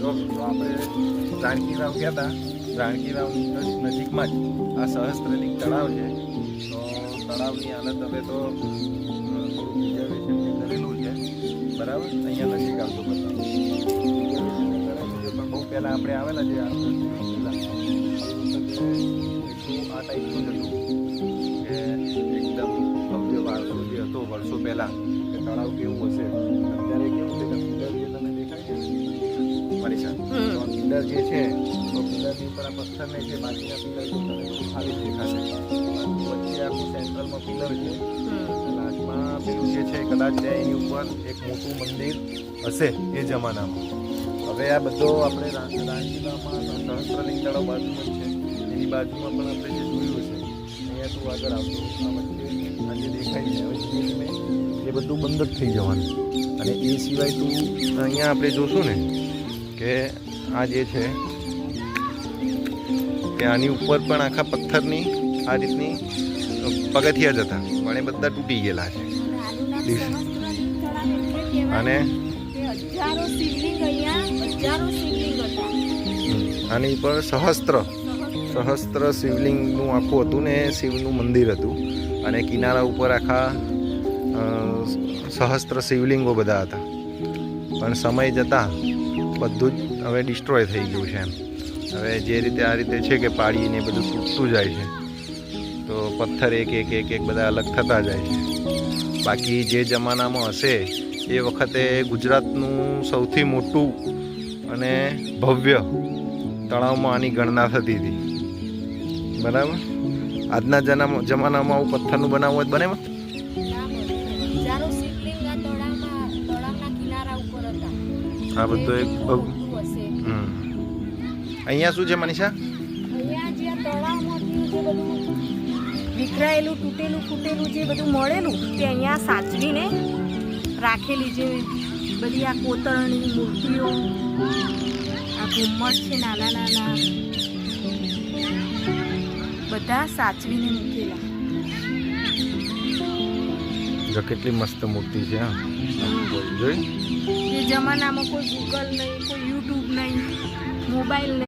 તો આપણે રાણકી વાવ ગયા હતા. રાણકી વાવની નજીકમાં જ આ સહસ્ત્રલિંગ તળાવ છે. તો તળાવની હાલત હવે તો થોડું રિઝર્વેશન કરેલું છે, બરાબર. અહીંયા નજીક આવતો બતાવો. પણ બહુ પહેલાં આપણે આવેલા છે, આ ટાઈપનું જ હતું કે એકદમ ભવ્ય વારસો જે હતો વર્ષો પહેલાં કે તળાવ કેવું હશે. અત્યારે કેવું છે કે પિલર જે તમે દેખાય છે મારી સાથે, તો પિલર જે છે તો પિલરની ઉપર આ પથ્થરને છે, બાકીના પિલર તો તમને ખાલી દેખાશે. વચ્ચે આખું સેન્ટ્રલમાં પિલર છે. લાસ્ટમાં પેલું જે છે કદાચ એની ઉપર એક મોટું મંદિર હશે એ જમાનામાં. હવે આ બધો આપણે રાણકીવાવમાં સહસ્ત્રલિંગ તળાવ બાજુમાં છે, એની બાજુમાં પણ આપણે જે જોયું છે અહીંયા તું આગળ આવતું આ વચ્ચે આ જે દેખાય છે હવે ધીમે ધીમે એ બધું બંધ જ થઈ જવાનું. અને એ સિવાય તું અહીંયા આપણે જોશું ને કે આ જે છે કે આની ઉપર પણ આખા પથ્થરની આ રીતની પગથિયા જ હતા, પણ એ બધા તૂટી ગયેલા છે. અને આની ઉપર સહસ્ત્ર શિવલિંગનું આખું હતું ને શિવનું મંદિર હતું. અને કિનારા ઉપર આખા સહસ્ત્ર શિવલિંગો બધા હતા. પણ સમય જતાં બધું જ હવે ડિસ્ટ્રોય થઈ ગયું છે. એમ હવે જે રીતે આ રીતે છે કે પાડીને બધું તૂટતું જાય છે, તો પથ્થર એક એક એક એક બધા અલગ થતા જાય છે. બાકી જે જમાનામાં હશે એ વખતે ગુજરાતનું સૌથી મોટું અને ભવ્ય તળાવમાં આની ગણના થતી હતી, બરાબર. આજના જમાનામાં આવું પથ્થરનું બનાવવું હોય બને? આ બધું એક અહીંયા શું છે મનીષા? વિખરાયેલું તૂટેલું ફૂટેલું જે બધું મળેલું તે અહીંયા સાચવીને રાખેલી છે. બધી આ કોતરણી મૂર્તિઓ, આ ઘુમ્મટ છે નાના નાના, બધા સાચવીને મૂકેલા. જો કેટલી મસ્ત મૂર્તિ છે. જોઈ એ જમાનામાં કોઈ ગૂગલ નહીં, કોઈ યુટ્યુબ નહીં, મોબાઈલ નહીં.